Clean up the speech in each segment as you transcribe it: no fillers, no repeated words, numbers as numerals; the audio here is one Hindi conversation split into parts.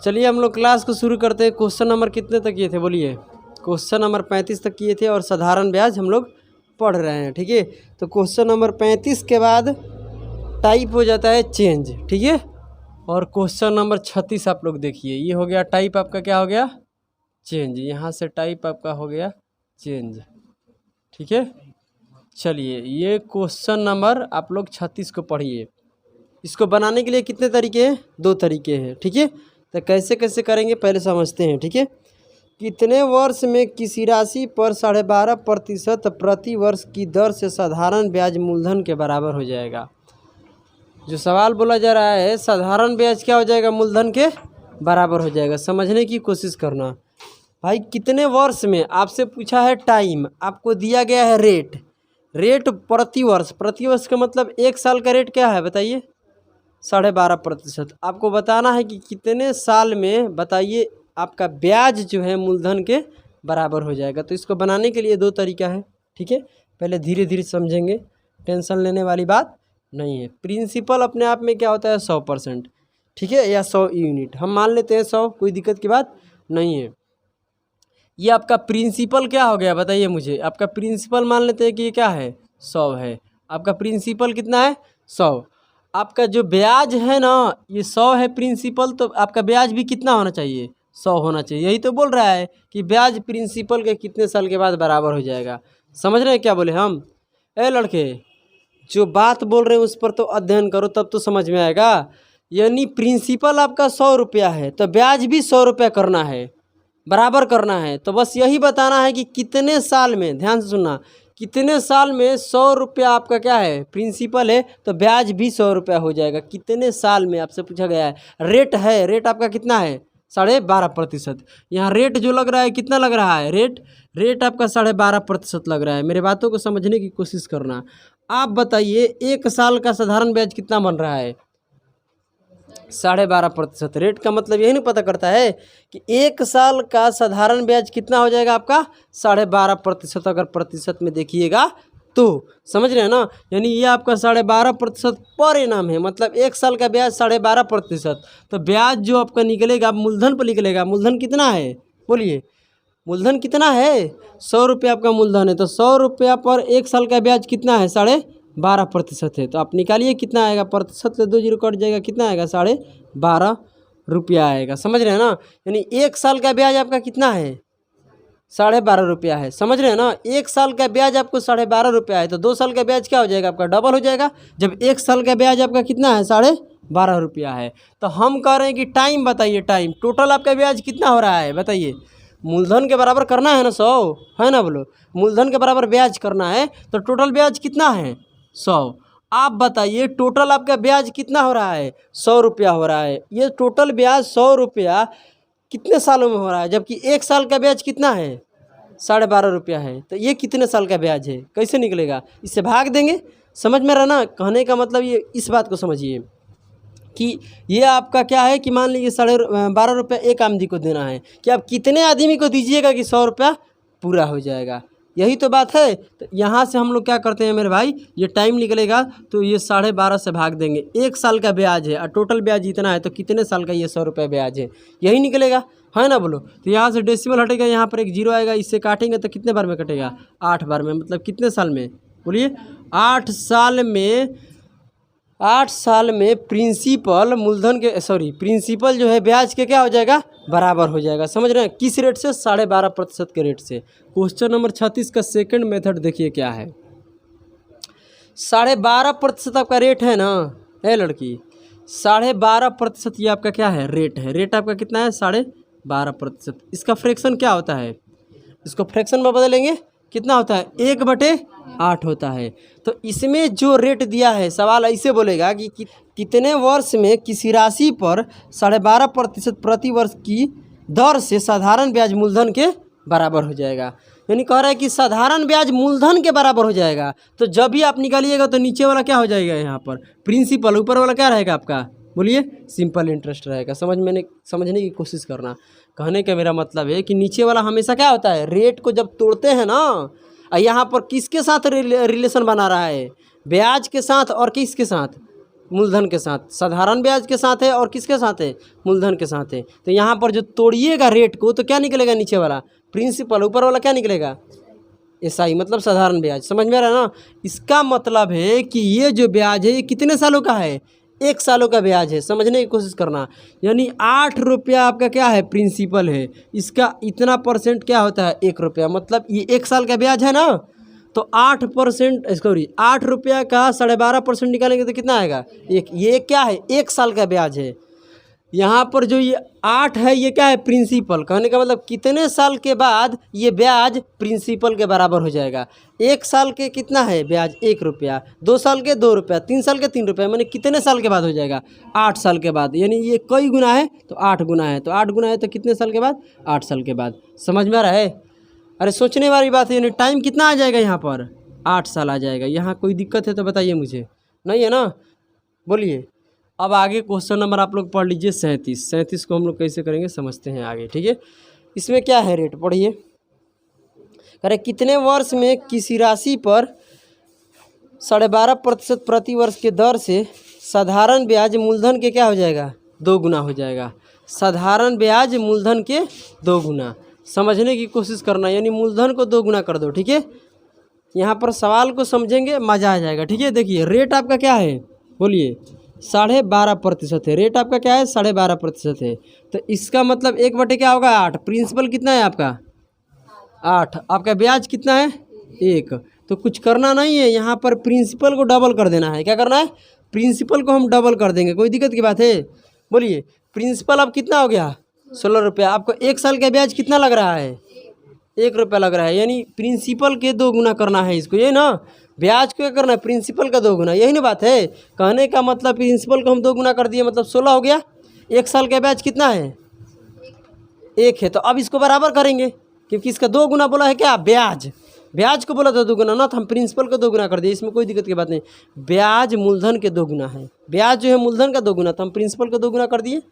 चलिए हम लोग क्लास को शुरू करते हैं। क्वेश्चन नंबर कितने तक किए थे बोलिए? क्वेश्चन नंबर 35 तक किए थे और साधारण ब्याज हम लोग पढ़ रहे हैं, ठीक है। तो क्वेश्चन नंबर 35 के बाद टाइप हो जाता है चेंज, ठीक है। और क्वेश्चन नंबर 36 आप लोग देखिए, ये हो गया टाइप आपका, क्या हो गया? चेंज। यहाँ से टाइप आपका हो गया चेंज, ठीक है। चलिए ये क्वेश्चन नंबर आप लोग 36 को पढ़िए। इसको बनाने के लिए कितने तरीके हैं? 2 तरीके हैं, ठीक है। तो कैसे कैसे करेंगे पहले समझते हैं, ठीक है। कितने वर्ष में किसी राशि पर 12.5% प्रति वर्ष की दर से साधारण ब्याज मूलधन के बराबर हो जाएगा? जो सवाल बोला जा रहा है, साधारण ब्याज क्या हो जाएगा? मूलधन के बराबर हो जाएगा। समझने की कोशिश करना भाई। कितने वर्ष में आपसे पूछा है, टाइम आपको दिया गया है, रेट प्रति वर्ष। प्रति वर्ष का मतलब 1 साल का रेट क्या है बताइए? 12.5%। आपको बताना है कि कितने साल में बताइए आपका ब्याज जो है मूलधन के बराबर हो जाएगा। तो इसको बनाने के लिए 2 तरीका है, ठीक है। पहले धीरे धीरे समझेंगे, टेंशन लेने वाली बात नहीं है। प्रिंसिपल अपने आप में क्या होता है? 100%, ठीक है, या 100 यूनिट। हम मान लेते हैं 100, कोई दिक्कत की बात नहीं है। ये आपका प्रिंसिपल क्या हो गया बताइए मुझे? आपका प्रिंसिपल मान लेते हैं कि ये क्या है? 100 है। आपका प्रिंसिपल कितना है? 100। आपका जो ब्याज है ना, ये 100 है प्रिंसिपल, तो आपका ब्याज भी कितना होना चाहिए? 100 होना चाहिए। यही तो बोल रहा है कि ब्याज प्रिंसिपल के कितने साल के बाद बराबर हो जाएगा। समझ रहे हैं क्या बोले हम? ए लड़के, जो बात बोल रहे हैं उस पर तो अध्ययन करो, तब तो समझ में आएगा। यानी प्रिंसिपल आपका 100 रुपया है, तो ब्याज भी 100 रुपया करना है, बराबर करना है। तो बस यही बताना है कि कितने साल में, ध्यान से सुनना, कितने साल में 100 रुपया आपका क्या है? प्रिंसिपल है, तो ब्याज भी 100 रुपया हो जाएगा। कितने साल में आपसे पूछा गया है। रेट है, रेट आपका कितना है? 12.5%। यहाँ रेट जो लग रहा है कितना लग रहा है? रेट आपका 12.5% लग रहा है। मेरे बातों को समझने की कोशिश करना। आप बताइए 1 साल का साधारण ब्याज कितना बन रहा है? 12.5%। रेट का मतलब यही नहीं पता करता है कि 1 साल का साधारण ब्याज कितना हो जाएगा आपका? 12.5%। अगर प्रतिशत में देखिएगा तो समझ रहे हैं ना। यानी ये आपका 12.5% पर इनाम है, मतलब 1 साल का ब्याज 12.5%। तो ब्याज जो आपका निकलेगा मूलधन पर निकलेगा। मूलधन कितना है बोलिए? मूलधन कितना है? 100 रुपया आपका मूलधन है, तो 100 रुपया पर 1 साल का ब्याज कितना है? 12.5% है। तो आप निकालिए कितना आएगा? प्रतिशत से 2 जीरो कट जाएगा, कितना आएगा? 12.5 रुपया आएगा। समझ रहे हैं ना। यानी 1 साल का ब्याज आपका कितना है? 12.5 रुपया है। समझ रहे हैं ना। 1 साल का ब्याज आपको 12.5 रुपया है, तो 2 साल का ब्याज क्या हो जाएगा आपका? डबल हो जाएगा। जब 1 साल का ब्याज आपका कितना है? 12.5 रुपया है। तो हम कह रहे हैं कि टाइम बताइए, टाइम टोटल आपका ब्याज कितना हो रहा है बताइए? मूलधन के बराबर करना है ना, 100 है ना, बोलो। मूलधन के बराबर ब्याज करना है, तो टोटल ब्याज कितना है? 100। आप बताइए टोटल आपका ब्याज कितना हो रहा है? 100 रुपया हो रहा है। ये टोटल ब्याज 100 रुपया कितने सालों में हो रहा है? जबकि 1 साल का ब्याज कितना है? 12.5 रुपया है। तो ये कितने साल का ब्याज है? कैसे निकलेगा? इससे भाग देंगे। समझ में रहा ना। कहने का मतलब ये, इस बात को समझिए कि ये आपका क्या है कि मान लीजिए 12.5 रुपया एक आदमी को देना है, कि आप कितने आदमी को दीजिएगा कि 100 रुपया पूरा हो जाएगा। यही तो बात है। तो यहाँ से हम लोग क्या करते हैं मेरे भाई, ये टाइम निकलेगा तो ये 12.5 से भाग देंगे। 1 साल का ब्याज है और टोटल ब्याज इतना है, तो कितने साल का ये 100 रुपया ब्याज है, यही निकलेगा, है ना, बोलो। तो यहाँ से डेसिमल हटेगा, यहाँ पर एक जीरो आएगा, इससे काटेंगे तो कितने बार में कटेगा? 8 बार में। मतलब कितने साल में बोलिए? 8 साल में। 8 साल में प्रिंसिपल मूलधन के, सॉरी, प्रिंसिपल जो है ब्याज के क्या हो जाएगा? बराबर हो जाएगा। समझ रहे हैं? किस रेट से? 12.5% के रेट से। क्वेश्चन नंबर 36 का सेकंड मेथड देखिए क्या है। 12.5% आपका रेट है ना, है लड़की? 12.5% ये आपका क्या है? रेट है। रेट आपका कितना है? 12.5%। इसका फ्रैक्शन क्या होता है? इसको फ्रैक्शन में बदलेंगे, कितना होता है? 1/8 होता है। तो इसमें जो रेट दिया है, सवाल ऐसे बोलेगा कि कितने वर्ष में किसी राशि पर 12.5% प्रति वर्ष की दर से साधारण ब्याज मूलधन के बराबर हो जाएगा। यानी कह रहा है कि साधारण ब्याज मूलधन के बराबर हो जाएगा। तो जब भी आप निकालिएगा तो नीचे वाला क्या हो जाएगा? यहाँ पर प्रिंसिपल, ऊपर वाला क्या रहेगा आपका? बोलिए? सिंपल इंटरेस्ट रहेगा। समझने की कोशिश करना। कहने का मेरा मतलब है कि नीचे वाला हमेशा क्या होता है? रेट को जब तोड़ते हैं ना, यहाँ पर किसके साथ रिलेशन बना रहा है? ब्याज के साथ और किसके साथ? मूलधन के साथ, साधारण ब्याज के साथ है और किसके साथ है, मूलधन के साथ है। तो यहाँ पर जो तोड़िएगा रेट को तो क्या निकलेगा, नीचे वाला प्रिंसिपल, ऊपर वाला क्या निकलेगा, एसआई मतलब साधारण ब्याज। समझ में आ रहा है ना। इसका मतलब है कि ये जो ब्याज है ये कितने सालों का है, 1 सालों का ब्याज है। समझने की कोशिश करना, यानी 8 रुपया आपका क्या है, प्रिंसिपल है, इसका इतना परसेंट क्या होता है, 1 रुपया, मतलब ये 1 साल का ब्याज है ना। तो 8% सॉरी 8 रुपया का 12.5% निकालेंगे तो कितना आएगा, एक। ये क्या है, 1 साल का ब्याज है। यहाँ पर जो ये 8 है ये क्या है, प्रिंसिपल। कहने का मतलब कितने साल के बाद ये ब्याज प्रिंसिपल के बराबर हो जाएगा। 1 साल के कितना है ब्याज, 1 रुपया, 2 साल के 2 रुपया, 3 साल के 3 रुपया, मैंने कितने साल के बाद हो जाएगा, 8 साल के बाद। यानी ये कई गुना है तो 8 गुना है, तो 8 गुना है तो कितने साल के बाद, 8 साल के बाद। समझ में आ रहा है। अरे सोचने वाली बात है, यानी टाइम कितना आ जाएगा यहाँ पर, 8 साल आ जाएगा। यहाँ कोई दिक्कत है तो बताइए मुझे, नहीं है ना, बोलिए। अब आगे क्वेश्चन नंबर आप लोग पढ़ लीजिए 37 को हम लोग कैसे करेंगे समझते हैं आगे, ठीक है। इसमें क्या है रेट, पढ़िए। कह रहे कितने वर्ष में किसी राशि पर 12.5% प्रति वर्ष के दर से साधारण ब्याज मूलधन के क्या हो जाएगा, 2 गुना हो जाएगा। साधारण ब्याज मूलधन के 2 गुना। समझने की कोशिश करना, यानी मूलधन को 2 गुना कर दो, ठीक है। यहाँ पर सवाल को समझेंगे मज़ा आ जाएगा, ठीक है। देखिए रेट आपका क्या है, बोलिए, 12.5% है। रेट आपका क्या है, 12.5% है। तो इसका मतलब 1/, क्या होगा, 8। प्रिंसिपल कितना है आपका, 8। आपका ब्याज कितना है, 1। तो कुछ करना नहीं है, यहाँ पर प्रिंसिपल को डबल कर देना है। क्या करना है, प्रिंसिपल को हम डबल कर देंगे, कोई दिक्कत की बात है, बोलिए। प्रिंसिपल अब कितना हो गया, 16 रुपया। आपको 1 साल का ब्याज कितना लग रहा है, 1 रुपया लग रहा है। यानी प्रिंसिपल के 2 गुना करना है इसको, ये ना, ब्याज को क्या करना है, प्रिंसिपल का 2 गुना, यही ना बात है। कहने का मतलब प्रिंसिपल को हम 2 गुना कर दिए, मतलब 16 हो गया। 1 साल का ब्याज कितना है, 1 है। तो अब इसको बराबर करेंगे, क्योंकि इसका 2 गुना बोला है क्या, ब्याज। ब्याज को बोला था 2 गुना ना, तो हम प्रिंसिपल को 2 गुना कर दिए, इसमें कोई दिक्कत की बात नहीं। ब्याज मूलधन के 2 गुना है, ब्याज जो है मूलधन का 2 गुना, तो हम प्रिंसिपल को 2 गुना कर दिए।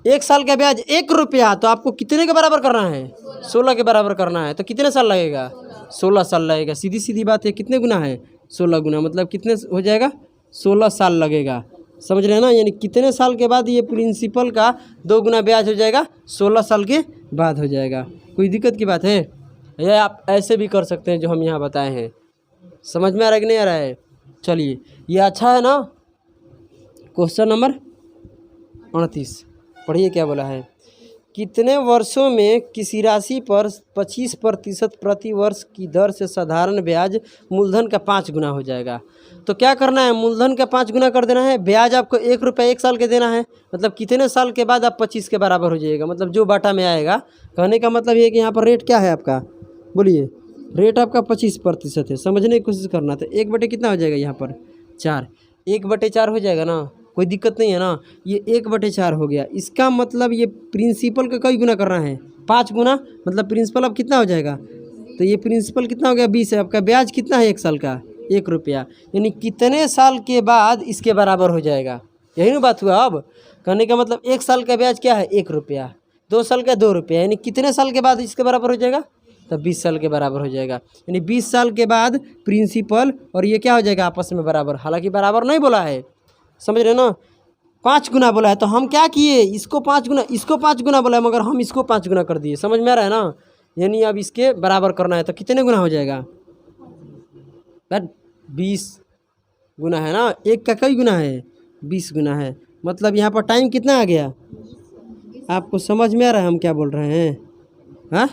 1 साल का ब्याज 1 रुपया, तो आपको कितने के बराबर करना है, 16 के बराबर करना है। तो कितने साल लगेगा, 16 साल लगेगा। सीधी सीधी बात है, कितने गुना है, 16 गुना, मतलब कितने हो जाएगा, 16 साल लगेगा। समझ रहे हैं ना। यानी कितने साल के बाद ये प्रिंसिपल का 2 गुना ब्याज हो जाएगा, 16 साल के बाद हो जाएगा। कोई दिक्कत की बात है, या आप ऐसे भी कर सकते हैं जो हम यहाँ बताए हैं। समझ में आ रहा है कि नहीं आ रहा है। चलिए ये अच्छा है ना। क्वेश्चन नंबर 38 पढ़िए, क्या बोला है। कितने वर्षों में किसी राशि पर 25% प्रति वर्ष की दर से साधारण ब्याज मूलधन का 5 गुना हो जाएगा। तो क्या करना है, मूलधन का 5 गुना कर देना है। ब्याज आपको 1 रुपया 1 साल के देना है, मतलब कितने साल के बाद आप 25 के बराबर हो जाएगा, मतलब जो बाटा में आएगा। कहने का मतलब ये कि यहाँ पर रेट क्या है आपका, बोलिए। रेट आपका 25% है। समझने की कोशिश करना। तो 1/, कितना हो जाएगा यहाँ पर, 4। 1/4 हो जाएगा ना, कोई दिक्कत नहीं है ना। ये 1/4 हो गया। इसका मतलब ये प्रिंसिपल का कई गुना करना है, 5 गुना, मतलब प्रिंसिपल अब कितना हो जाएगा, तो ये प्रिंसिपल कितना हो गया, 20 है। आपका ब्याज कितना है 1 साल का, 1 रुपया। यानी कितने साल के बाद इसके बराबर हो जाएगा, यही ना बात हुआ। अब कहने का मतलब 1 साल का ब्याज क्या है, 1 रुपया, 2 साल का 2 रुपया, यानी कितने साल के बाद इसके बराबर हो जाएगा, तो 20 साल के बराबर हो जाएगा। यानी 20 साल के बाद प्रिंसिपल और ये क्या हो जाएगा, आपस में बराबर। हालांकि बराबर नहीं बोला है, समझ रहे ना, 5 गुना बोला है। तो हम क्या किए, इसको 5 गुना, इसको 5 गुना बोला है, मगर हम इसको 5 गुना कर दिए। समझ में आ रहा है ना। यानी अब इसके बराबर करना है, तो कितने गुना हो जाएगा, 20 गुना है ना। 1 का कई गुना है, 20 गुना है। मतलब यहाँ पर टाइम कितना आ गया, आपको समझ में आ रहा है हम क्या बोल रहे हैं। हाँ,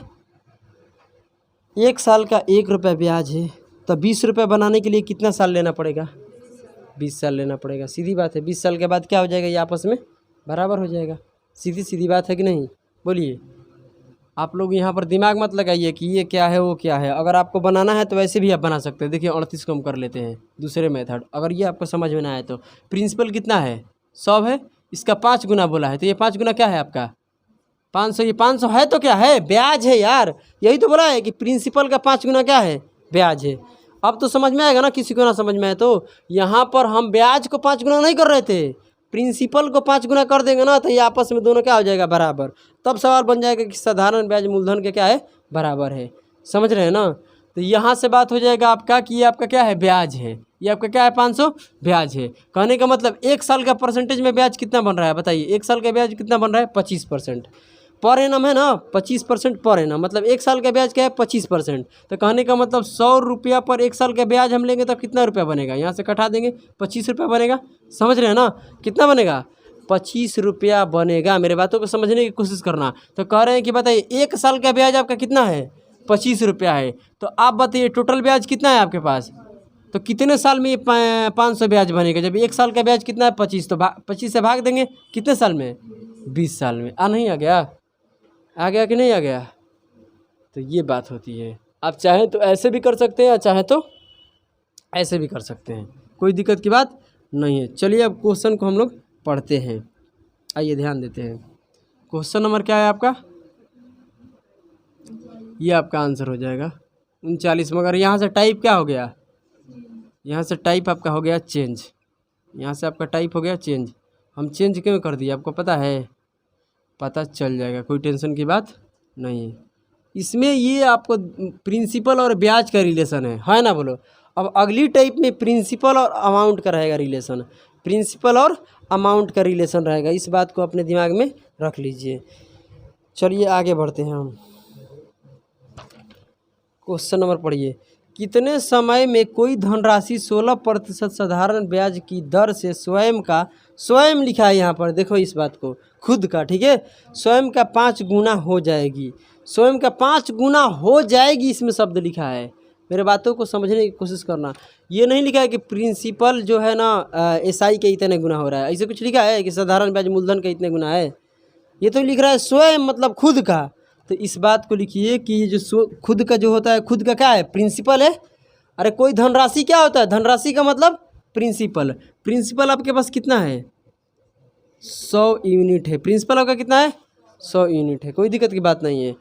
1 साल का 1 रुपया ब्याज है, तो 20 रुपया बनाने के लिए कितना साल लेना पड़ेगा, 20 साल लेना पड़ेगा। सीधी बात है। 20 साल के बाद क्या हो जाएगा, ये आपस में बराबर हो जाएगा। सीधी सीधी बात है कि नहीं, बोलिए। आप लोग यहाँ पर दिमाग मत लगाइए कि ये क्या है वो क्या है। अगर आपको बनाना है तो वैसे भी आप बना सकते हैं। देखिए 38 को हम कर लेते हैं दूसरे मेथड। अगर ये आपको समझ में ना आए तो प्रिंसिपल कितना है, 100 है, इसका 5 गुना बोला है, तो ये 5 गुना क्या है आपका, 500। ये 500 है तो क्या है, ब्याज है यार। यही तो बोला है कि प्रिंसिपल का 5 गुना क्या है, ब्याज है। अब तो समझ में आएगा ना, किसी को ना समझ में आए तो। यहाँ पर हम ब्याज को 5 गुना नहीं कर रहे थे, प्रिंसिपल को 5 गुना कर देंगे ना, तो ये आपस में दोनों क्या हो जाएगा, बराबर। तब सवाल बन जाएगा कि साधारण ब्याज मूलधन के क्या है, बराबर है। समझ रहे हैं ना। तो यहाँ से बात हो जाएगा आपका कि ये आपका क्या है, ब्याज है। ये आपका क्या है 500 ब्याज है। कहने का मतलब 1 साल का परसेंटेज में ब्याज कितना बन रहा है बताइए, 1 साल का ब्याज कितना बन रहा है 25%। पर एनम है ना 25% पर एनम, मतलब 1 साल का ब्याज क्या है 25%। तो कहने का मतलब 100 रुपया पर 1 साल का ब्याज हम लेंगे तब कितना रुपया बनेगा, यहाँ से कटा देंगे 25 रुपया बनेगा। समझ रहे हैं ना, कितना बनेगा 25 रुपया बनेगा। मेरे बातों को समझने की कोशिश करना। तो कह रहे हैं कि बताइए 1 साल का ब्याज आपका कितना है 25 रुपया है। तो आप बताइए टोटल ब्याज कितना है आपके पास, तो कितने साल में ये 500 ब्याज बनेगा। जब 1 साल का ब्याज कितना है 25, तो 25 से भाग देंगे कितने साल में 20 साल में। नहीं आ गया, आ गया कि नहीं आ गया। तो ये बात होती है। आप चाहें तो ऐसे भी कर सकते हैं, या चाहें तो ऐसे भी कर सकते हैं, कोई दिक्कत की बात नहीं है। चलिए अब क्वेश्चन को हम लोग पढ़ते हैं, आइए ध्यान देते हैं। क्वेश्चन नंबर क्या है आपका, ये आपका आंसर हो जाएगा 39। मगर यहाँ से टाइप क्या हो गया, यहाँ से टाइप आपका हो गया चेंज, यहाँ से आपका टाइप हो गया चेंज। हम चेंज क्यों कर दिए आपको पता है, पता चल जाएगा, कोई टेंशन की बात नहीं है। इसमें ये आपको प्रिंसिपल और ब्याज का रिलेशन है ना, बोलो। अब अगली टाइप में प्रिंसिपल और अमाउंट का रहेगा रिलेशन, प्रिंसिपल और अमाउंट का रिलेशन रहेगा। इस बात को अपने दिमाग में रख लीजिए। चलिए आगे बढ़ते हैं हम। क्वेश्चन नंबर पढ़िए। कितने समय में कोई धनराशि 16% साधारण ब्याज की दर से स्वयं लिखा है यहाँ पर, देखो इस बात को, खुद का, ठीक है, स्वयं का 5 गुना हो जाएगी, स्वयं का 5 गुना हो जाएगी, इसमें शब्द लिखा है। मेरे बातों को समझने की कोशिश करना। ये नहीं लिखा है कि प्रिंसिपल जो है ना एसआई के इतने गुना हो रहा है, ऐसे कुछ लिखा है कि साधारण ब्याज मूलधन का इतने गुना है। ये तो लिख रहा है स्वयं, मतलब खुद का। तो इस बात को लिखिए कि ये जो खुद का जो होता है, खुद का क्या है प्रिंसिपल है। अरे कोई धनराशि क्या होता है, धनराशि का मतलब प्रिंसिपल। प्रिंसिपल आपके पास कितना है 100 यूनिट है, प्रिंसिपल आपका कितना है 100 यूनिट है, कोई दिक्कत की बात नहीं है।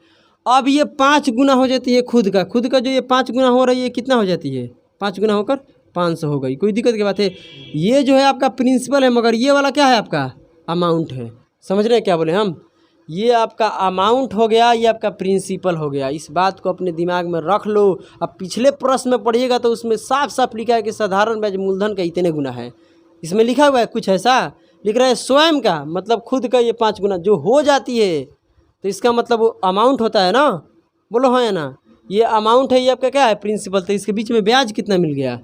अब ये 5 गुना हो जाती है खुद का जो ये 5 गुना हो रही है कितना हो जाती है 5 गुना होकर 500 हो गई, कोई दिक्कत की बात है। ये जो है आपका प्रिंसिपल है, मगर ये वाला क्या है आपका अमाउंट है। समझ रहे हैं क्या बोले हम, ये आपका अमाउंट हो गया, ये आपका प्रिंसिपल हो गया। इस बात को अपने दिमाग में रख लो। अब पिछले प्रश्न में पढ़िएगा तो उसमें साफ साफ लिखा है कि साधारण ब्याज मूलधन का इतने गुना है। इसमें लिखा हुआ है कुछ ऐसा लिख रहा है स्वयं का, मतलब खुद का ये 5 गुना जो हो जाती है, तो इसका मतलब वो अमाउंट होता है ना, बोलो हाँ या ना। ये अमाउंट है, ये आपका क्या है प्रिंसिपल। तो इसके बीच में ब्याज कितना मिल गया,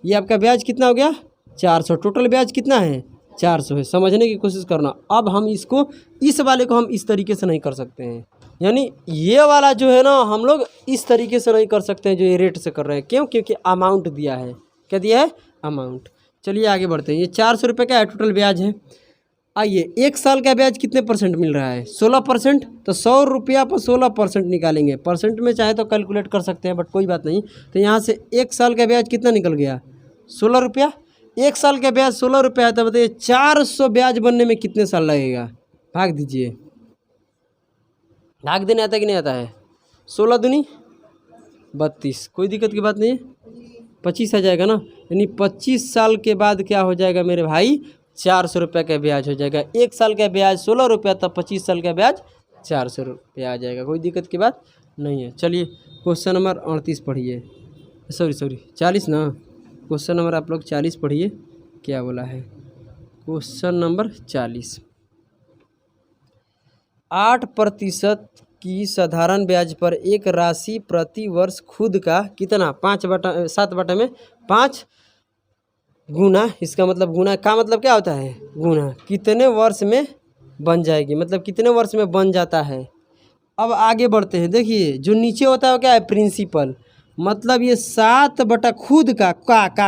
ये आपका ब्याज कितना हो गया 400। टोटल ब्याज कितना है 400 है। समझने की कोशिश करना। अब हम इसको, इस वाले को हम इस तरीके से नहीं कर सकते हैं, यानी ये वाला जो है ना हम लोग इस तरीके से नहीं कर सकते हैं जो ये रेट से कर रहे हैं। क्यों, क्योंकि अमाउंट दिया है। क्या दिया है अमाउंट। चलिए आगे बढ़ते हैं। ये 400 रुपये का टोटल ब्याज है। आइए 1 साल का ब्याज कितने % मिल रहा है 16%। तो 100 रुपया पर 16% निकालेंगे, परसेंट में चाहे तो कैलकुलेट कर सकते हैं, बट कोई बात नहीं। तो यहाँ से 1 साल का ब्याज कितना निकल गया 16 रुपया। 1 साल का ब्याज 16 रुपया है, तो बताइए 400 ब्याज बनने में कितने साल लगेगा। भाग दीजिए, भाग देने आता है कि नहीं आता है। 16 दूनी 32, कोई दिक्कत की बात नहीं है, 25 आ जाएगा ना। यानी 25 साल के बाद क्या हो जाएगा मेरे भाई 400 रुपये का ब्याज हो जाएगा। 1 साल का ब्याज 16 रुपया, तब 25 साल का ब्याज 400 रुपया आ जाएगा, कोई दिक्कत की बात नहीं है। चलिए क्वेश्चन नंबर 38 पढ़िए, सॉरी 40 ना, क्वेश्चन नंबर आप लोग 40 पढ़िए, क्या बोला है क्वेश्चन नंबर 40। 8% की साधारण ब्याज पर एक राशि प्रति वर्ष खुद का कितना 7 में 5 गुना, इसका मतलब गुना का मतलब क्या होता है गुना, कितने वर्ष में बन जाएगी, मतलब कितने वर्ष में बन जाता है। अब आगे बढ़ते हैं। देखिए जो नीचे होता है क्या है प्रिंसिपल, मतलब ये 7 खुद का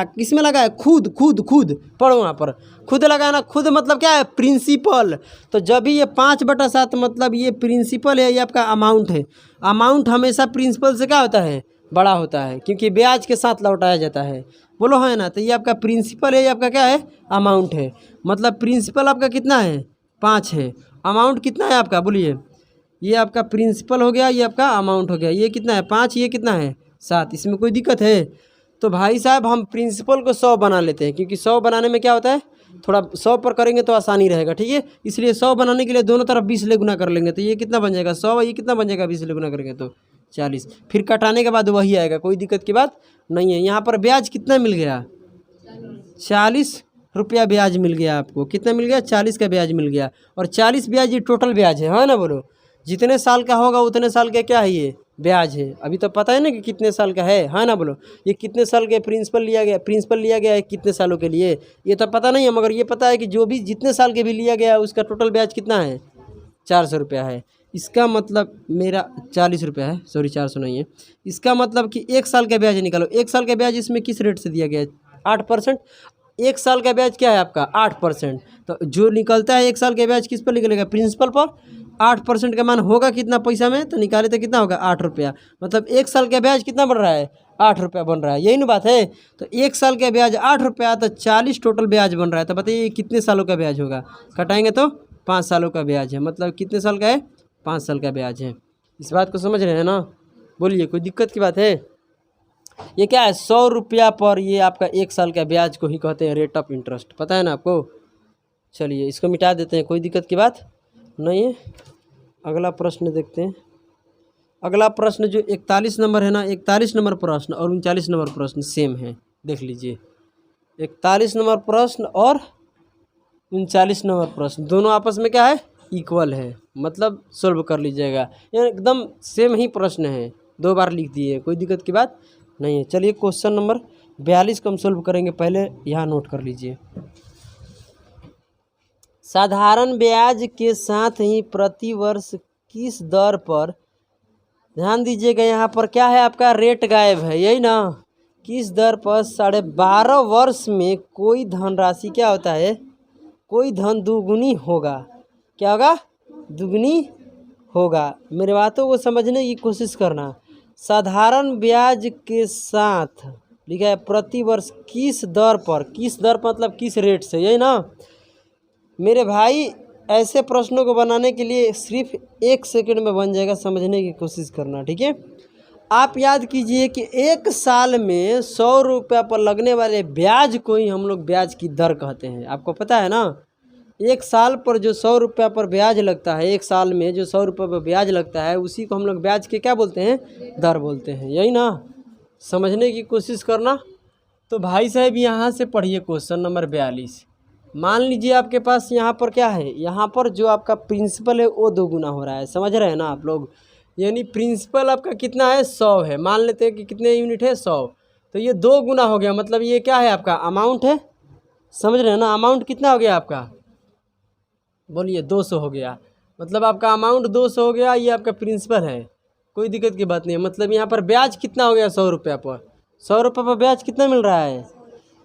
किसमें लगा है खुद पढ़ो वहाँ पर खुद लगा ना, खुद मतलब क्या है प्रिंसिपल। तो जब भी ये 5/7 मतलब ये प्रिंसिपल है, ये आपका अमाउंट है। अमाउंट हमेशा प्रिंसिपल से क्या होता है बड़ा होता है, क्योंकि ब्याज के साथ लौटाया जाता है, बोलो है ना। तो ये आपका प्रिंसिपल है, ये आपका क्या है अमाउंट है। मतलब प्रिंसिपल आपका कितना है 5 है, अमाउंट कितना है आपका बोलिए। ये आपका प्रिंसिपल हो गया, ये आपका अमाउंट हो गया। ये कितना है 5, ये कितना है 7, इसमें कोई दिक्कत है। तो भाई साहब हम प्रिंसिपल को 100 बना लेते हैं, क्योंकि 100 बनाने में क्या होता है थोड़ा 100 पर करेंगे तो आसानी रहेगा, ठीक है। इसलिए 100 बनाने के लिए दोनों तरफ 20 ले गुना कर लेंगे, तो ये कितना बन जाएगा 100, ये कितना बन जाएगा 20 ले गुना करेंगे तो 40, फिर कटाने के बाद वही आएगा, कोई दिक्कत की बात नहीं है। यहाँ पर ब्याज कितना मिल गया, 40 रुपया ब्याज मिल गया आपको। कितना मिल गया, 40 का ब्याज मिल गया। और 40 ब्याज ये टोटल ब्याज है ना, बोलो। जितने साल का होगा उतने साल का क्या है, ये ब्याज है। अभी तो पता है ना कि कितने साल का है ना, बोलो। ये कितने साल के प्रिंसिपल लिया गया है कितने सालों के लिए, ये तो पता नहीं है, मगर ये पता है कि जो भी जितने साल के भी लिया गया है उसका टोटल ब्याज कितना है, 400 रुपया है। इसका मतलब मेरा 40 रुपया है, सॉरी 400 नहीं है। इसका मतलब कि 1 साल का ब्याज निकालो। 1 साल का ब्याज इसमें किस रेट से दिया गया है, 8%। 1 साल का ब्याज क्या है आपका, 8%। तो जो निकलता है 1 साल का ब्याज किस पर निकलेगा, प्रिंसिपल पर। 8% का मान होगा कितना पैसा में, तो निकाले तो कितना होगा, 8 रुपया। मतलब 1 साल का ब्याज कितना बन रहा है, 8 रुपया बन रहा है, यही ना बात है। तो 1 साल का ब्याज 8 रुपया, तो 40 टोटल ब्याज बन रहा है। तो बताइए कितने सालों का ब्याज होगा, कटाएंगे तो 5 सालों का ब्याज है। मतलब कितने साल का है, 5 साल का ब्याज है। इस बात को समझ रहे हैं ना, बोलिए कोई दिक्कत की बात है। ये क्या है, 100 रुपया पर ये आपका 1 साल का ब्याज को ही कहते हैं रेट ऑफ इंटरेस्ट, पता है ना आपको। चलिए इसको मिटा देते हैं, कोई दिक्कत की बात नहीं है। अगला प्रश्न देखते हैं। अगला प्रश्न जो 41 नंबर है ना, 41 नंबर प्रश्न और 39 नंबर प्रश्न सेम है, देख लीजिए। 41 नंबर प्रश्न और 39 नंबर प्रश्न दोनों आपस में क्या है, इक्वल है, मतलब सोल्व कर लीजिएगा। ये एकदम सेम ही प्रश्न है, 2 बार लिख दिए, कोई दिक्कत की बात नहीं है। चलिए क्वेश्चन नंबर 42 को हम सोल्व करेंगे, पहले यहाँ नोट कर लीजिए। साधारण ब्याज के साथ ही प्रति वर्ष किस दर पर, ध्यान दीजिएगा यहाँ पर क्या है आपका, रेट गायब है, यही ना। किस दर पर 12.5 वर्ष में कोई धनराशि क्या होता है, कोई धन दुगुनी होगा, क्या होगा, दुगनी होगा। मेरे बातों को समझने की कोशिश करना। साधारण ब्याज के साथ लिखा है प्रति वर्ष किस दर पर, किस दर मतलब किस रेट से, यही ना। मेरे भाई ऐसे प्रश्नों को बनाने के लिए सिर्फ 1 सेकंड में बन जाएगा, समझने की कोशिश करना, ठीक है। आप याद कीजिए कि 1 साल में 100 रुपया पर लगने वाले ब्याज को ही हम लोग ब्याज की दर कहते हैं, आपको पता है ना। 1 साल पर जो 100 रुपया पर ब्याज लगता है, 1 साल में जो 100 रुपये पर ब्याज लगता है, उसी को हम लोग ब्याज के क्या बोलते हैं, दर बोलते हैं, यही ना। समझने की कोशिश करना। तो भाई साहब यहाँ से पढ़िए क्वेश्चन नंबर 42। मान लीजिए आपके पास यहाँ पर क्या है, यहाँ पर जो आपका प्रिंसिपल है वो 2 गुना हो रहा है, समझ रहे हैं ना आप लोग। यानी प्रिंसिपल आपका कितना है, 100 है, मान लेते हैं कि कितने यूनिट है, 100। तो ये 2 गुना हो गया, मतलब ये क्या है आपका अमाउंट है, समझ रहे हैं ना। अमाउंट कितना हो गया आपका, बोलिए 200 हो गया, मतलब आपका अमाउंट 200 हो गया। ये आपका प्रिंसिपल है, कोई दिक्कत की बात नहीं है। मतलब यहाँ पर ब्याज कितना हो गया, 100 रुपया पर, 100 रुपये पर ब्याज कितना मिल रहा है,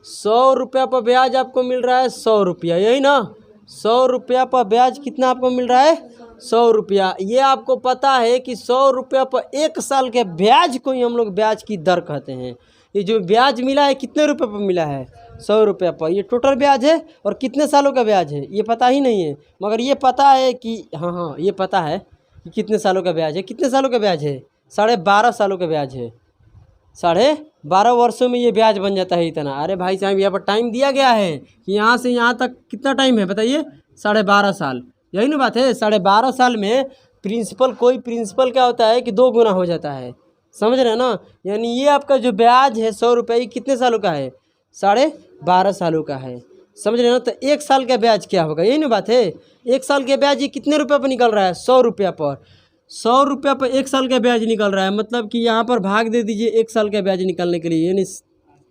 100 रुपया पर ब्याज आपको मिल रहा है 100 रुपया, यही ना। 100 रुपया पर ब्याज कितना आपको मिल रहा है, 100 रुपया। ये आपको पता है कि 100 रुपया पर 1 साल के ब्याज को ही हम लोग ब्याज की दर कहते हैं। ये जो ब्याज मिला है कितने रुपये पर मिला है, 100 रुपया पर, ये टोटल ब्याज है। और कितने सालों का ब्याज है ये पता ही नहीं है, मगर ये पता है कि हाँ ये पता है कि कितने सालों का ब्याज है। कितने सालों का ब्याज है, 12.5 सालों का ब्याज है। 12.5 वर्षों में ये ब्याज बन जाता है इतना। अरे भाई साहब यहाँ पर टाइम दिया गया है कि यहाँ से यहाँ तक कितना टाइम है बताइए, 12.5 साल, यही ना बात है। 12.5 साल में प्रिंसिपल, कोई प्रिंसिपल क्या होता है कि 2 गुना हो जाता है, समझ रहे हैं ना। यानी ये आपका जो ब्याज है 100 रुपये, ये कितने सालों का है, 12.5 सालों का है, समझ रहे हैं ना। तो 1 साल का ब्याज क्या होगा, यही ना बात है। 1 साल के ब्याज ये कितने रुपये पर निकल रहा है, 100 रुपया पर, 100 रुपया पर 1 साल का ब्याज निकल रहा है। मतलब कि यहाँ पर भाग दे दीजिए 1 साल का ब्याज निकालने के लिए। यानी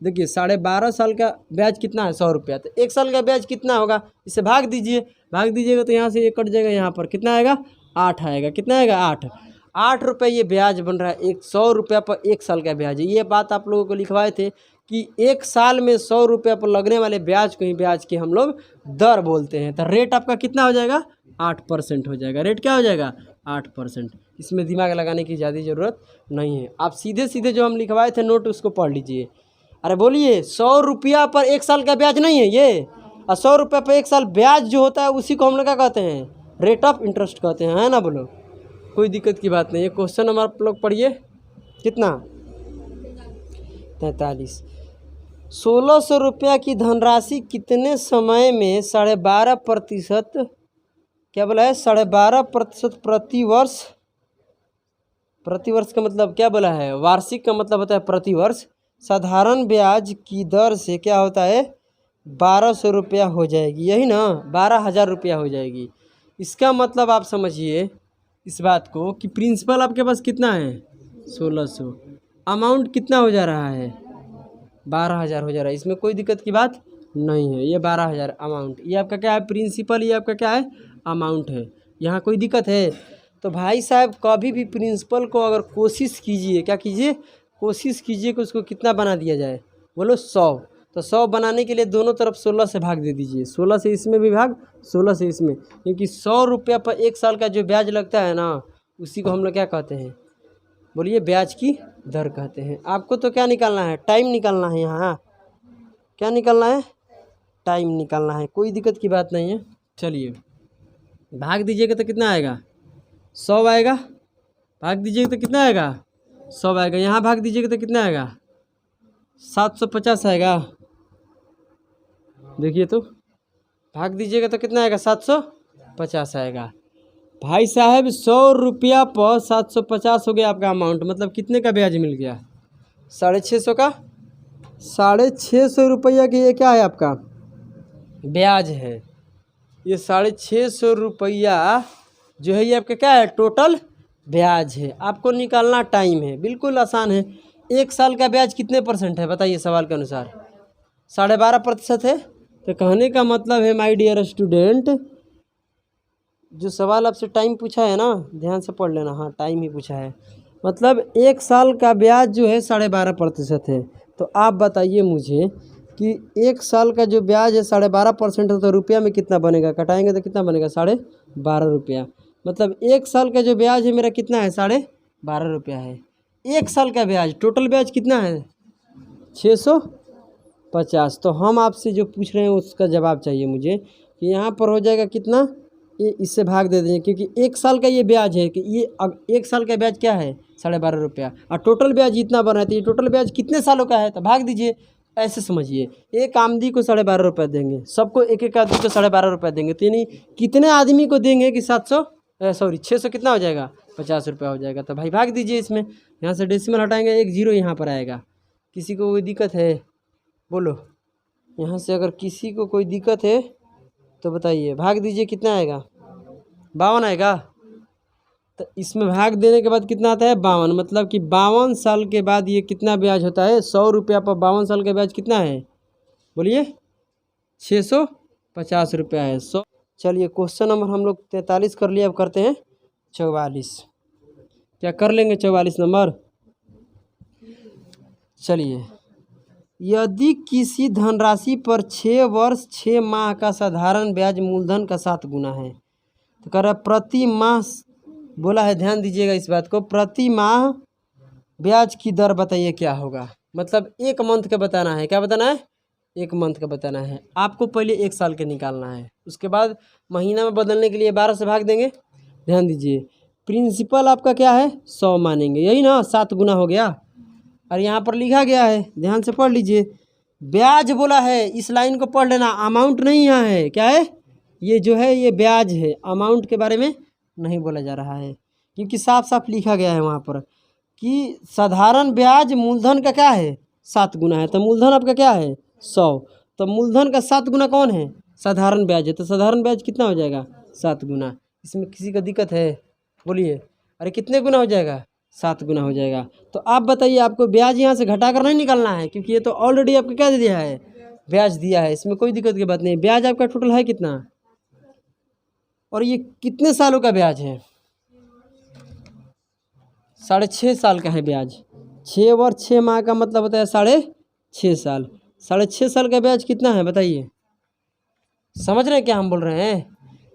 देखिए 12.5 साल का ब्याज कितना है, 100 रुपया, तो 1 साल का ब्याज कितना होगा, इसे भाग दीजिए। भाग दीजिएगा तो यहाँ से ये कट जाएगा, यहाँ पर कितना आएगा, 8 आएगा। कितना आएगा, 8 रुपये ये ब्याज बन रहा है। 100 रुपया पर 1 साल का ब्याज है। ये बात आप लोगों को लिखवाए थे कि 1 साल में 100 रुपया पर लगने वाले ब्याज को ही ब्याज के हम लोग दर बोलते हैं। तो रेट आपका कितना हो जाएगा, 8% हो जाएगा। रेट क्या हो जाएगा, 8%। इसमें दिमाग लगाने की ज़्यादा ज़रूरत नहीं है। आप सीधे सीधे जो हम लिखवाए थे नोट उसको पढ़ लीजिए। अरे बोलिए 100 रुपया पर 1 साल का ब्याज नहीं है ये, और 100 रुपया पर 1 साल ब्याज जो होता है उसी को हम लोग क्या कहते हैं, रेट ऑफ इंटरेस्ट कहते हैं, है ना। बोलो कोई दिक्कत की बात नहीं है। क्वेश्चन नंबर आप लोग पढ़िए, कितना, 43। 1600 रुपया की धनराशि कितने समय में 12.5%, क्या बोला है, 12.5% प्रति वर्ष प्रतिवर्ष का मतलब क्या बोला है, वार्षिक का मतलब होता है प्रतिवर्ष। साधारण ब्याज की दर से क्या होता है, 1200 रुपया हो जाएगी, यही ना, 12,000 रुपया हो जाएगी। इसका मतलब आप समझिए इस बात को कि प्रिंसिपल आपके पास कितना है, 1600, अमाउंट कितना हो जा रहा है, 12,000 हो जा रहा है। इसमें कोई दिक्कत की बात नहीं है। ये 12,000 अमाउंट, ये आपका क्या है, प्रिंसिपल, ये आपका क्या है, अमाउंट है। यहाँ कोई दिक्कत है? तो भाई साहब कभी भी प्रिंसिपल को अगर कोशिश कीजिए, क्या कीजिए, कोशिश कीजिए कि उसको कितना बना दिया जाए, बोलो 100। तो 100 बनाने के लिए दोनों तरफ 16 से भाग दे दीजिए, 16 से इसमें भी भाग, 16 से इसमें, क्योंकि 100 रुपया पर 1 साल का जो ब्याज लगता है ना, उसी को हम लोग क्या कहते हैं, बोलिए, ब्याज की दर कहते हैं। आपको तो क्या निकालना है, टाइम निकालना है। यहाँ क्या निकालना है, टाइम निकालना है। कोई दिक्कत की बात नहीं है। चलिए भाग दीजिएगा तो कितना आएगा, 100 आएगा। भाग दीजिएगा तो कितना आएगा, 100 आएगा। यहाँ भाग दीजिएगा तो कितना आएगा, 750 आएगा। देखिए तो भाग दीजिएगा तो कितना आएगा, 750 आएगा। भाई साहब 100 रुपया पर 750 हो गया आपका अमाउंट, मतलब कितने का ब्याज मिल गया, 650 का। 650 रुपया की ये क्या है, आपका ब्याज है। ये 650 रुपया जो है ये आपका क्या है, टोटल ब्याज है। आपको निकालना टाइम है, बिल्कुल आसान है। 1 साल का ब्याज कितने परसेंट है बताइए, सवाल के अनुसार 12.5% है। तो कहने का मतलब है माय डियर स्टूडेंट, जो सवाल आपसे टाइम पूछा है ना, ध्यान से पढ़ लेना। हाँ, टाइम ही पूछा है, मतलब 1 साल का ब्याज जो है 12.5% है। तो आप बताइए मुझे कि 1 साल का जो ब्याज है 12.5% है, तो रुपया में कितना बनेगा, कटाएंगे तो कितना बनेगा, 12.5 रुपया। मतलब 1 साल का जो ब्याज है मेरा कितना है, 12.5 रुपया है। 1 साल का ब्याज, टोटल ब्याज कितना है, 650। तो हम आपसे जो पूछ रहे हैं उसका जवाब चाहिए मुझे कि यहाँ पर हो जाएगा कितना, ये इससे भाग दे देंगे, क्योंकि 1 साल का ये ब्याज है कि ये 1 साल का ब्याज क्या है, 12.5 रुपया, और टोटल ब्याज इतना बना है, तो ये टोटल ब्याज कितने सालों का है, तो भाग दीजिए। ऐसे समझिए, एक आमदी को 12.5 रुपये देंगे, सबको एक एक आदमी को 12.5 रुपये देंगे, तो यानी कितने आदमी को देंगे कि 600 कितना हो जाएगा, 50 रुपया हो जाएगा। तो भाई भाग दीजिए इसमें, यहाँ से डेसिमल हटाएंगे, 1 जीरो यहाँ पर आएगा। किसी को कोई दिक्कत है, बोलो। यहाँ से अगर किसी को कोई दिक्कत है तो बताइए, भाग दीजिए, कितना आएगा, 52 आएगा। तो इसमें भाग देने के बाद कितना आता है, 52, मतलब कि 52 साल के बाद ये कितना ब्याज होता है, 100 रुपया पर 52 साल का ब्याज कितना है, बोलिए, 650 रुपया है। 100। चलिए क्वेश्चन नंबर हम लोग 43 कर लिया, अब करते हैं 44। क्या कर लेंगे 44 नंबर। चलिए, यदि किसी धनराशि पर 6 वर्ष 6 माह का साधारण ब्याज मूलधन का 7 गुना है, तो कह रहा प्रति माह बोला है, ध्यान दीजिएगा इस बात को, प्रति माह ब्याज की दर बताइए क्या होगा। मतलब 1 मंथ का बताना है, क्या बताना है, 1 मंथ का बताना है। आपको पहले 1 साल के निकालना है, उसके बाद महीना में बदलने के लिए 12 से भाग देंगे। ध्यान दीजिए, प्रिंसिपल आपका क्या है, 100 मानेंगे, यही ना, 7 गुना हो गया। और यहाँ पर लिखा गया है, ध्यान से पढ़ लीजिए, ब्याज बोला है, इस लाइन को पढ़ लेना, अमाउंट नहीं यहाँ है, क्या है, ये जो है ये ब्याज है, अमाउंट के बारे में नहीं बोला जा रहा है, क्योंकि साफ साफ लिखा गया है वहाँ पर कि साधारण ब्याज मूलधन का क्या है, 7 गुना है। तो मूलधन आपका क्या है, 100, तो मूलधन का 7 गुना कौन है, साधारण ब्याज है। तो साधारण ब्याज कितना हो जाएगा, 7 गुना। इसमें किसी का दिक्कत है, बोलिए, अरे कितने गुना हो जाएगा, 7 गुना हो जाएगा। तो आप बताइए, आपको ब्याज यहाँ से घटा कर नहीं निकालना है, क्योंकि ये तो ऑलरेडी आपको क्या दे दिया है, ब्याज दिया है, इसमें कोई दिक्कत की बात नहीं। ब्याज आपका टोटल है कितना, और ये कितने सालों का ब्याज है, 6.5 साल का है ब्याज। 6 वर्ष 6 माह का मतलब होता है 6.5 साल। 6.5 साल का ब्याज कितना है बताइए, समझ रहे हैं क्या हम बोल रहे हैं।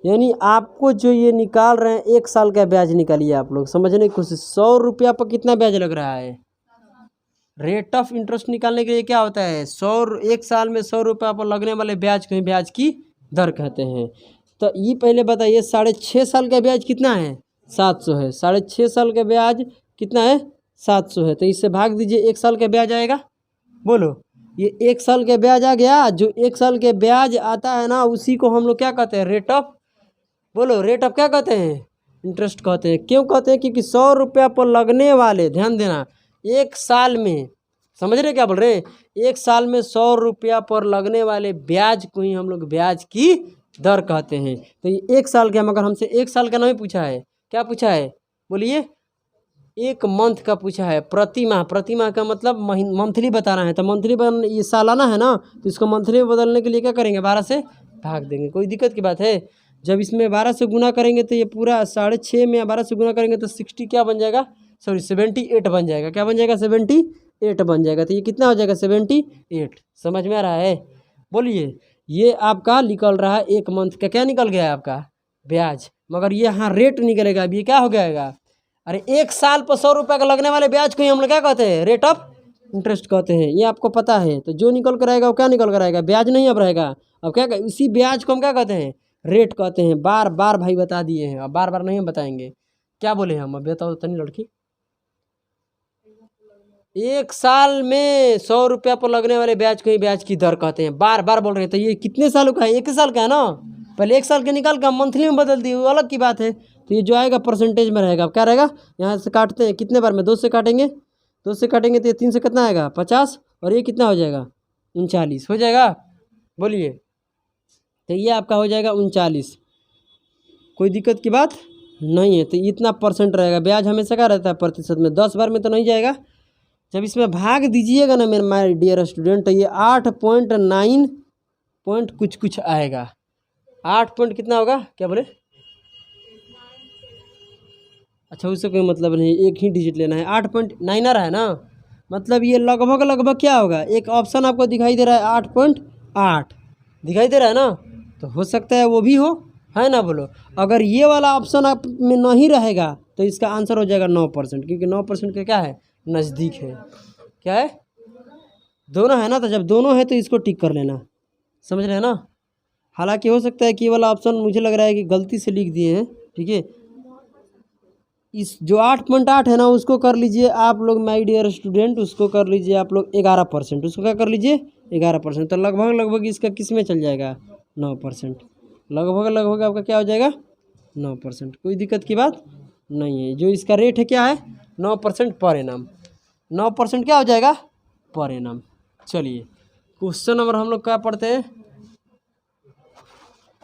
यानी आपको जो ये निकाल रहे हैं 1 साल का ब्याज निकालिए आप लोग, समझने की कोशिश। 100 रुपया पर कितना ब्याज लग रहा है, रेट ऑफ इंटरेस्ट निकालने के लिए क्या होता है, 1 साल में 100 रुपया पर लगने वाले ब्याज को ही ब्याज की दर कहते हैं। तो ये पहले बताइए, 6.5 साल का ब्याज कितना है, 700 है। 6.5 साल का ब्याज कितना है, 700 है। तो इससे भाग दीजिए, 1 साल का ब्याज आएगा, बोलो, ये 1 साल का ब्याज आ गया। जो 1 साल के ब्याज आता है ना, उसी को हम लोग क्या कहते हैं, रेट ऑफ, बोलो, रेट ऑफ क्या कहते हैं, इंटरेस्ट कहते हैं। क्यों कहते हैं? क्योंकि 100 रुपया पर लगने वाले, ध्यान देना, एक साल में, समझ रहे क्या बोल रहे हैं, एक साल में 100 रुपया पर लगने वाले ब्याज को ही हम लोग ब्याज की दर कहते हैं। तो ये एक साल का, मगर हमसे एक साल का नहीं पूछा है, क्या पूछा है बोलिए? एक मंथ का पूछा है। प्रति माह, प्रति माह का मतलब मंथली बताना है, तो मंथली ये सालाना है ना, तो इसको मंथली में बदलने के लिए क्या करेंगे? 12 से भाग देंगे। कोई दिक्कत की बात है? जब इसमें 12 से गुना करेंगे तो ये पूरा 6.5 में 12 से गुना करेंगे तो 60 क्या बन जाएगा? सॉरी 78 बन जाएगा। क्या बन जाएगा? 78 बन जाएगा। तो ये कितना हो जाएगा? 78। समझ में आ रहा है? बोलिए। ये आपका निकल रहा है एक मंथ का, क्या निकल गया है आपका? ब्याज। मगर ये यहाँ रेट निकलेगा। अब ये क्या हो जाएगा? अरे एक साल पर 100 रुपये का लगने वाले ब्याज को ही हम लोग क्या कहते हैं? रेट ऑफ इंटरेस्ट कहते हैं। ये आपको पता है। तो जो निकल कर आएगा वो क्या निकल कर आएगा? ब्याज नहीं अब रहेगा। अब क्या, इसी ब्याज को हम क्या कहते हैं? रेट कहते हैं। बार बार भाई बता दिए हैं, अब बार बार नहीं हम बताएंगे। क्या बोले हम? अब बताओ तो नहीं लड़की। एक साल में 100 रुपया पर लगने वाले ब्याज को ही ब्याज की दर कहते हैं। बार बार बोल रहे हैं। तो ये कितने सालों का है? एक ही साल का है ना। पहले एक साल के निकाल कर मंथली में बदल दिए, वो अलग की बात है। तो ये जो आएगा परसेंटेज में रहेगा। अब क्या रहेगा? यहाँ से काटते हैं, कितने बार में? 2 से काटेंगे, 2 से काटेंगे तो ये 3 से कितना आएगा? 50, और ये कितना हो जाएगा? 39 हो जाएगा। बोलिए। तो ये आपका हो जाएगा 39। कोई दिक्कत की बात नहीं है। तो इतना परसेंट रहेगा। ब्याज हमेशा क्या रहता है? प्रतिशत में। 10 बार में तो नहीं जाएगा। जब इसमें भाग दीजिएगा ना मेरे माय डियर स्टूडेंट, तो ये 8.9 पॉइंट कुछ आएगा। 8 पॉइंट कितना होगा? क्या बोले? अच्छा, उससे कोई मतलब नहीं, एक ही डिजिट लेना है। 8.9 आ रहा है ना, मतलब ये लगभग क्या होगा? एक ऑप्शन आपको दिखाई दे रहा है 8.8 दिखाई दे रहा है ना, तो हो सकता है वो भी हो, है ना? बोलो। अगर ये वाला ऑप्शन आप में नहीं रहेगा तो इसका आंसर हो जाएगा 9%, क्योंकि 9% का क्या है? नज़दीक है। क्या है? दोनों है ना। तो जब दोनों है तो इसको टिक कर लेना। समझ रहे हैं ना? हालांकि हो सकता है कि ये वाला ऑप्शन मुझे लग रहा है कि गलती से लिख दिए हैं। ठीक है, इस जो 8.8 है ना, उसको कर लीजिए आप लोग माय डियर स्टूडेंट, उसको कर लीजिए आप लोग 11%। उसको क्या कर लीजिए? 11%। तो लगभग इसका किस में चल जाएगा? 9%। लगभग आपका क्या हो जाएगा? 9%। कोई दिक्कत की बात नहीं है। जो इसका रेट है क्या है? 9% पर एनम। 9% क्या हो जाएगा? Per annum. चलिए क्वेश्चन नंबर हम लोग क्या पढ़ते हैं?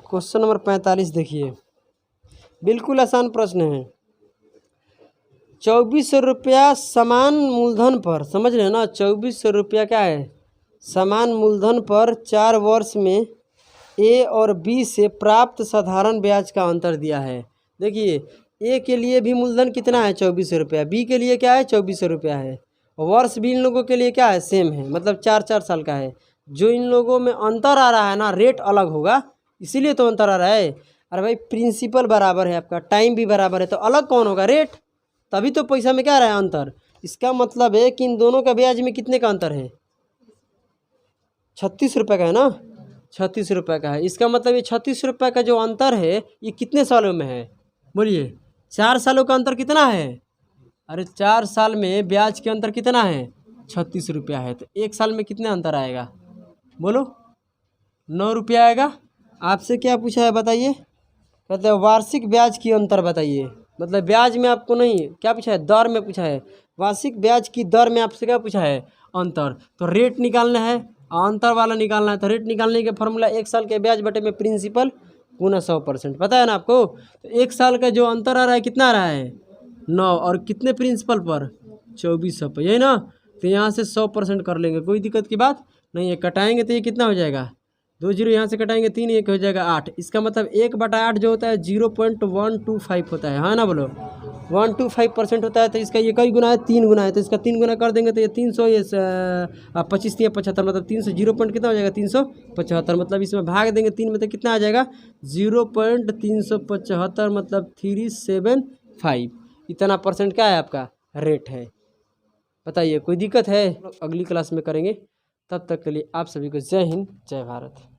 क्वेश्चन नंबर 45 देखिए, बिल्कुल आसान प्रश्न है। 2400 रुपया समान मूलधन पर, समझ रहे हैं ना? 2400 रुपया क्या है? समान मूलधन पर 4 वर्ष में ए और बी से प्राप्त साधारण ब्याज का अंतर दिया है। देखिए, ए के लिए भी मूलधन कितना है? 2400 रुपया। बी के लिए क्या है? 2400 रुपया है। वर्ष भी इन लोगों के लिए क्या है? सेम है, मतलब 4 साल का है। जो इन लोगों में अंतर आ रहा है ना, रेट अलग होगा, इसीलिए तो अंतर आ रहा है। अरे भाई, प्रिंसिपल बराबर है आपका, टाइम भी बराबर है, तो अलग कौन होगा? रेट। तभी तो पैसा में क्या रहा है? अंतर। इसका मतलब है कि इन दोनों का ब्याज में कितने का अंतर है? 36 रुपये का है ना। 36 रुपये का है। इसका मतलब ये 36 रुपये का जो अंतर है ये कितने सालों में है? बोलिए। 4 सालों का अंतर कितना है? अरे 4 साल में ब्याज के अंतर कितना है? 36 रुपया है। तो एक साल में कितने अंतर आएगा? बोलो। 9 रुपया आएगा। आपसे क्या पूछा है बताइए? कहते हैं वार्षिक ब्याज की अंतर बताइए। मतलब ब्याज में आपको नहीं, क्या पूछा है? दर में पूछा है। वार्षिक ब्याज की दर में आपसे क्या पूछा है? अंतर। तो रेट निकालना है, अंतर वाला निकालना है। तो रेट निकालने का फॉर्मूला 1 साल के ब्याज बटे में प्रिंसिपल गुना 100%। पता है ना आपको? तो 1 साल का जो अंतर आ रहा है कितना आ रहा है? 9, और कितने प्रिंसिपल पर? 2400 पर, यही ना। तो यहाँ से 100% कर लेंगे, कोई दिक्कत की बात नहीं है। कटाएंगे तो ये कितना हो जाएगा? 2 जीरो यहाँ से कटाएंगे, 3 1 हो जाएगा 8। इसका मतलब 1/8 जो होता है 0.125 होता है ना? बोलो। 125% होता है। तो इसका ये कई गुना है? 3 गुना है। तो इसका 3 गुना कर देंगे तो ये 300, ये 25 या 75, मतलब 300, 0 पॉइंट कितना हो जाएगा? 375। मतलब इसमें भाग देंगे 3 में तो कितना आ जाएगा? 0.375, मतलब 375। इतना परसेंट क्या है आपका? रेट है। बताइए, कोई दिक्कत है? अगली क्लास में करेंगे। तब तक के लिए आप सभी को जय हिंद, जय भारत।